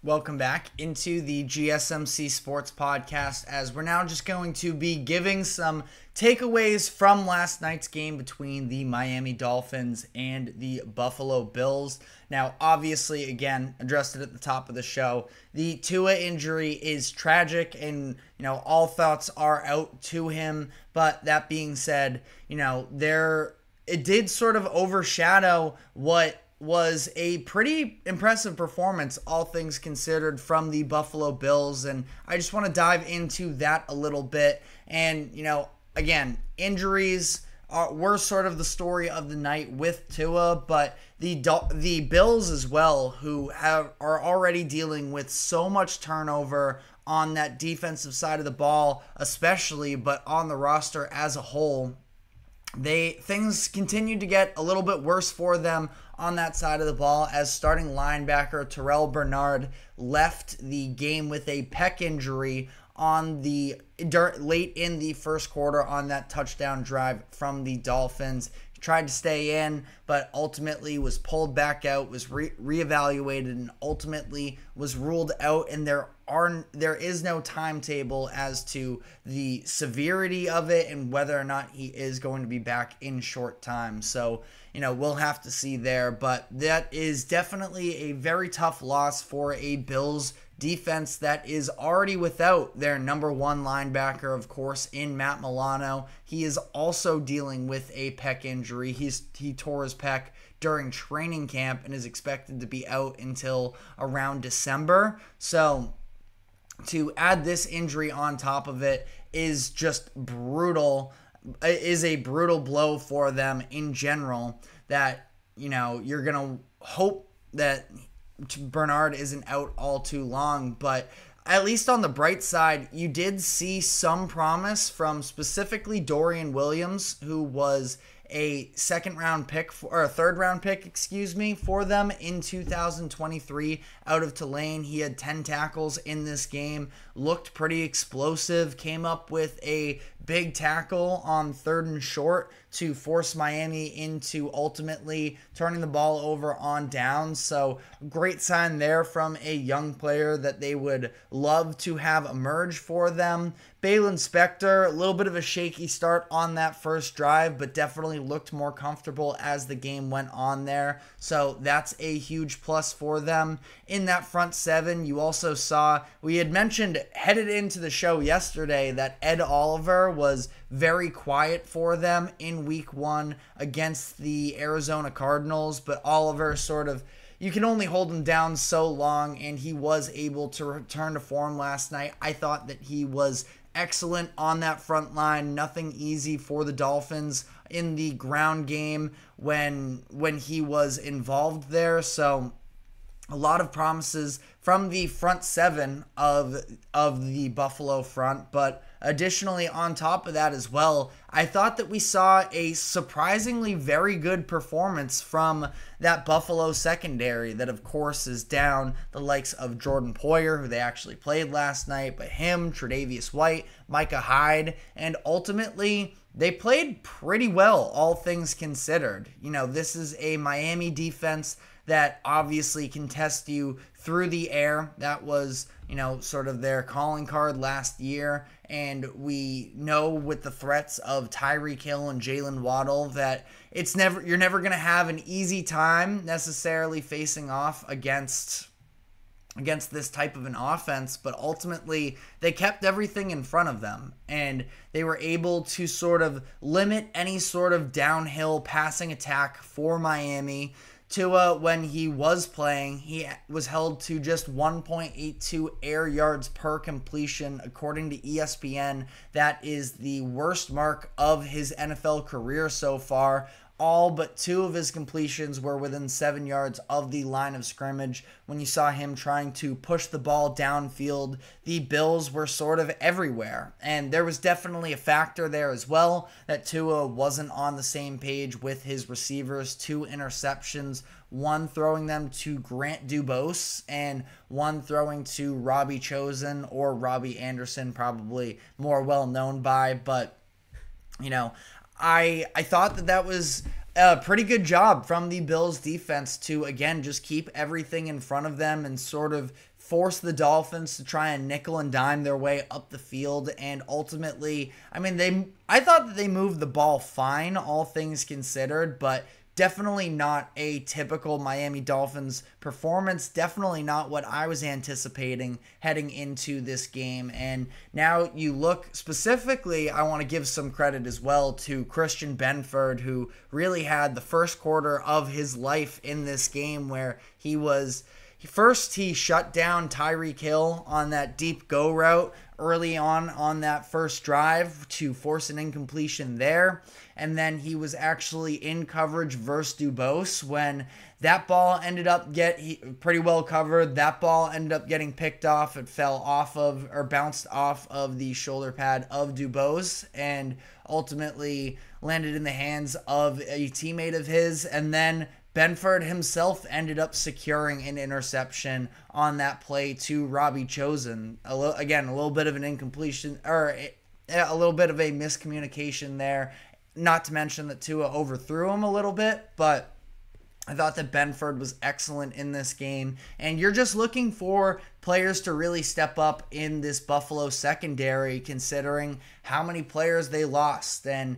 Welcome back into the GSMC Sports Podcast, as we're now just going to be giving some takeaways from last night's game between the Miami Dolphins and the Buffalo Bills. Now, obviously, again, addressed it at the top of the show, the Tua injury is tragic and, all thoughts are out to him. But that being said, it did sort of overshadow what was a pretty impressive performance, all things considered, from the Buffalo Bills. And I just want to dive into that a little bit. And, again, injuries were sort of the story of the night with Tua, but the Bills as well, who are already dealing with so much turnover on that defensive side of the ball, especially, but on the roster as a whole. Things continued to get a little bit worse for them on that side of the ball, as starting linebacker Terrell Bernard left the game with a pec injury late in the first quarter on that touchdown drive from the Dolphins. He tried to stay in, but ultimately was pulled back out, was reevaluated, and ultimately was ruled out. And there is no timetable as to the severity of it and whether or not he is going to be back in short time. So, we'll have to see there. But that is definitely a very tough loss for a Bills defense that is already without their number one linebacker, of course, in Matt Milano. He is also dealing with a pec injury. He tore his pec during training camp and is expected to be out until around December. So to add this injury on top of it is just brutal. Is a brutal blow for them in general, that, you're going to hope that Bernard isn't out all too long. But at least on the bright side, you did see some promise from specifically Dorian Williams, who was a third round pick for them in 2023 out of Tulane. He had 10 tackles in this game, looked pretty explosive, came up with a big tackle on 3rd and short to force Miami into ultimately turning the ball over on downs. So great sign there from a young player that they would love to have emerge for them. Balin Spector, a little bit of a shaky start on that first drive, but definitely looked more comfortable as the game went on there. So that's a huge plus for them. In that front seven, you also saw, we had mentioned headed into the show yesterday that Ed Oliver was very quiet for them in week 1 against the Arizona Cardinals, but Oliver you can only hold him down so long, and he was able to return to form last night. I thought that he was excellent on that front line. Nothing easy for the Dolphins in the ground game when he was involved there. So a lot of promises from the front seven of the Buffalo front. But additionally, on top of that as well, I thought that we saw a surprisingly very good performance from that Buffalo secondary that, of course, is down the likes of Jordan Poyer, who they actually played last night, but him, Tre'Davious White, Micah Hyde, and ultimately they played pretty well, all things considered. This is a Miami defense that obviously can test you through the air. That was, sort of their calling card last year. And we know with the threats of Tyreek Hill and Jalen Waddle that you're never going to have an easy time necessarily facing off against this type of an offense, but ultimately they kept everything in front of them, and they were able to sort of limit any sort of downhill passing attack for Miami. Tua, when he was playing, he was held to just 1.82 air yards per completion, according to ESPN. That is the worst mark of his NFL career so far. All but 2 of his completions were within 7 yards of the line of scrimmage. When you saw him trying to push the ball downfield, the Bills were sort of everywhere. And there was definitely a factor there as well that Tua wasn't on the same page with his receivers. 2 interceptions, one throwing them to Grant Dubose and one throwing to Robbie Chosen, or Robbie Anderson, probably more well known by. But, I thought that was a pretty good job from the Bills defense to, again, just keep everything in front of them and sort of force the Dolphins to try and nickel and dime their way up the field, and ultimately, I thought that they moved the ball fine, all things considered, but definitely not a typical Miami Dolphins performance. Definitely not what I was anticipating heading into this game. And now you look specifically, I want to give some credit as well to Christian Benford, who really had the first quarter of his life in this game, where he shut down Tyreek Hill on that deep go route early on that first drive to force an incompletion there. And then he was actually in coverage versus Dubose when that ball ended up pretty well covered. That ball ended up getting picked off. It bounced off of the shoulder pad of Dubose and ultimately landed in the hands of a teammate of his. And then Benford himself ended up securing an interception on that play to Robbie Chosen. A little bit of an incompletion, or a little bit of a miscommunication there. Not to mention that Tua overthrew him a little bit, but I thought that Benford was excellent in this game. And you're just looking for players to really step up in this Buffalo secondary, considering how many players they lost. And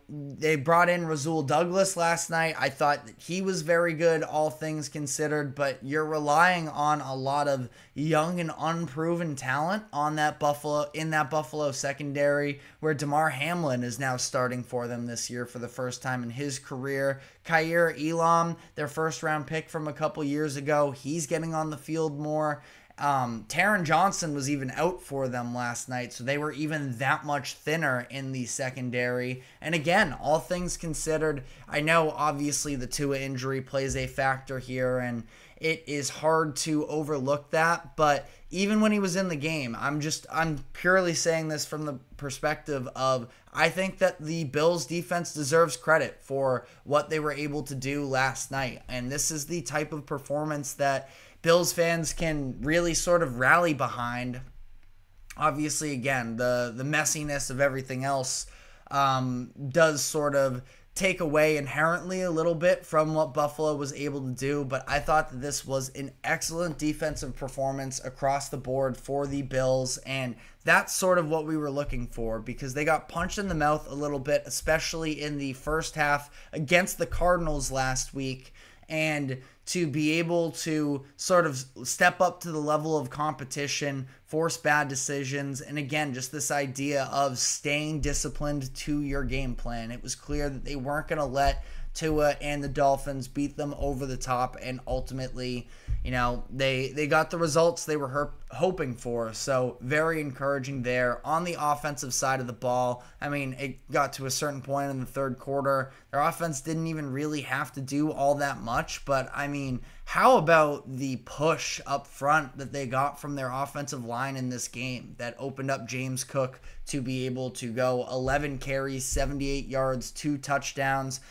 they brought in Rasul Douglas last night. I thought that he was very good, all things considered, but you're relying on a lot of young and unproven talent in that Buffalo secondary, where Damar Hamlin is now starting for them this year for the first time in his career. Kaiir Elam, their first round pick from a couple years ago, he's getting on the field more. Taron Johnson was even out for them last night, so they were even that much thinner in the secondary. And again, all things considered, I know obviously the Tua injury plays a factor here, and it is hard to overlook that, but even when he was in the game, I'm purely saying this from the perspective of, I think that the Bills defense deserves credit for what they were able to do last night. And this is the type of performance that Bills fans can really sort of rally behind. Obviously, again, the messiness of everything else does sort of take away inherently a little bit from what Buffalo was able to do, but I thought that this was an excellent defensive performance across the board for the Bills, and that's sort of what we were looking for, because they got punched in the mouth a little bit, especially in the first half against the Cardinals last week, and to be able to sort of step up to the level of competition, force bad decisions, and again, just this idea of staying disciplined to your game plan. It was clear that they weren't going to let Tua and the Dolphins beat them over the top, and ultimately, they got the results they were hoping for. So very encouraging there. On the offensive side of the ball, it got to a certain point in the third quarter. Their offense didn't even really have to do all that much, but how about the push up front that they got from their offensive line in this game that opened up James Cook to be able to go 11 carries, 78 yards, 2 touchdowns.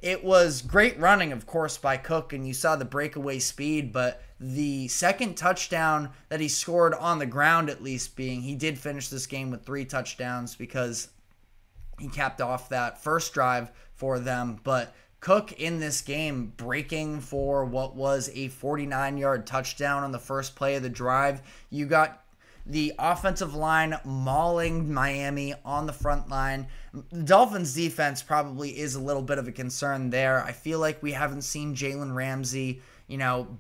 It was great running, of course, by Cook, and you saw the breakaway speed, but the second touchdown that he scored on the ground, at least, he did finish this game with 3 touchdowns because he capped off that first drive for them. But Cook in this game breaking for what was a 49-yard touchdown on the first play of the drive. You got the offensive line mauling Miami on the front line. The Dolphins defense probably is a little bit of a concern there. I feel like we haven't seen Jalen Ramsey,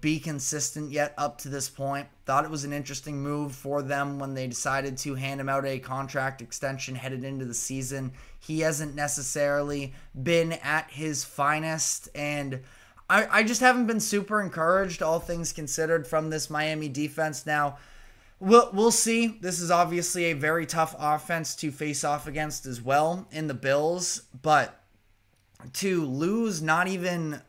be consistent yet up to this point. Thought it was an interesting move for them when they decided to hand him out a contract extension headed into the season. He hasn't necessarily been at his finest, and I just haven't been super encouraged, all things considered, from this Miami defense. Now, we'll see. This is obviously a very tough offense to face off against as well in the Bills, but to lose not even,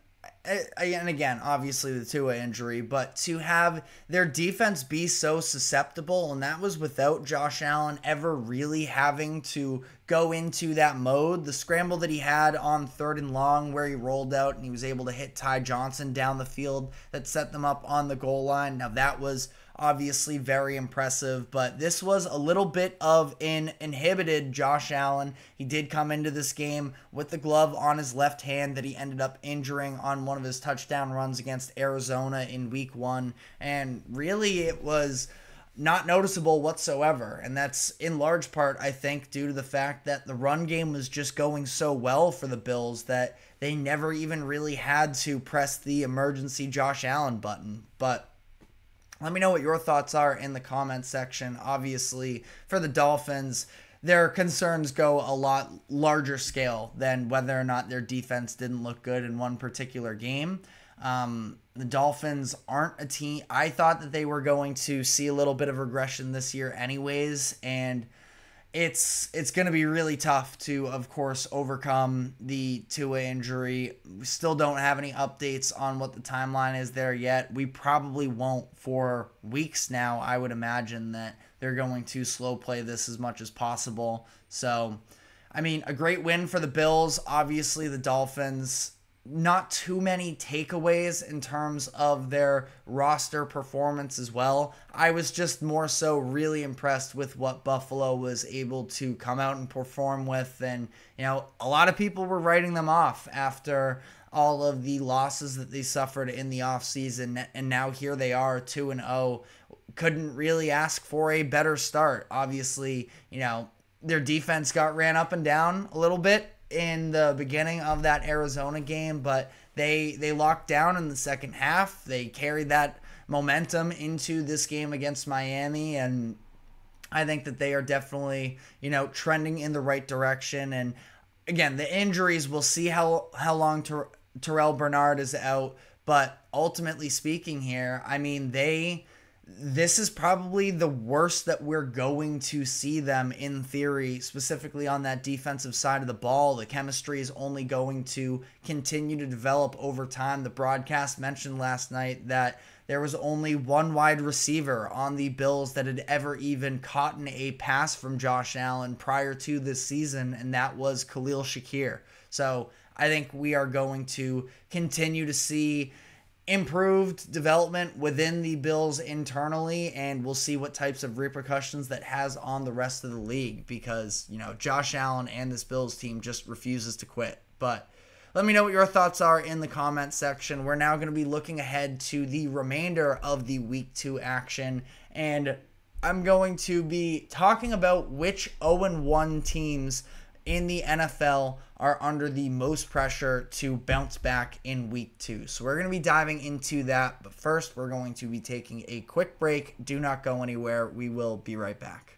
and again, obviously the Tua injury, but to have their defense be so susceptible, and that was without Josh Allen ever really having to go into that mode. The scramble that he had on 3rd and long where he rolled out and he was able to hit Ty Johnson down the field that set them up on the goal line. Now that was obviously very impressive, but this was a little bit of an inhibited Josh Allen. He did come into this game with the glove on his left hand that he ended up injuring on one of his touchdown runs against Arizona in week 1, and really it was not noticeable whatsoever. And that's in large part, I think, due to the fact that the run game was just going so well for the Bills that they never even really had to press the emergency Josh Allen button. But let me know what your thoughts are in the comments section. Obviously, for the Dolphins, their concerns go a lot larger scale than whether or not their defense didn't look good in one particular game. The Dolphins aren't a team. I thought that they were going to see a little bit of regression this year anyways, and it's going to be really tough to, of course, overcome the Tua injury. We still don't have any updates on what the timeline is there yet. We probably won't for weeks now. I would imagine that they're going to slow play this as much as possible. So, I mean, a great win for the Bills. Obviously, the Dolphins, not too many takeaways in terms of their roster performance as well. I was just more so really impressed with what Buffalo was able to come out and perform with. And, a lot of people were writing them off after all of the losses that they suffered in the offseason. And now here they are, 2-0. Couldn't really ask for a better start. Obviously, their defense got ran up and down a little bit in the beginning of that Arizona game, but they locked down in the second half. They carried that momentum into this game against Miami, and I think that they are definitely, trending in the right direction. And again, the injuries, we'll see how long Terrell Bernard is out, but ultimately speaking here, I mean, this is probably the worst that we're going to see them in theory, specifically on that defensive side of the ball. The chemistry is only going to continue to develop over time. The broadcast mentioned last night that there was only one wide receiver on the Bills that had ever even caught a pass from Josh Allen prior to this season, and that was Khalil Shakir. So I think we are going to continue to see improved development within the Bills internally, and we'll see what types of repercussions that has on the rest of the league, because Josh Allen and this Bills team just refuses to quit. But let me know what your thoughts are in the comments section. We're now going to be looking ahead to the remainder of the week 2 action, and I'm going to be talking about which 0-1 teams in the NFL are under the most pressure to bounce back in week 2. So we're going to be diving into that. But first, we're going to be taking a quick break. Do not go anywhere. We will be right back.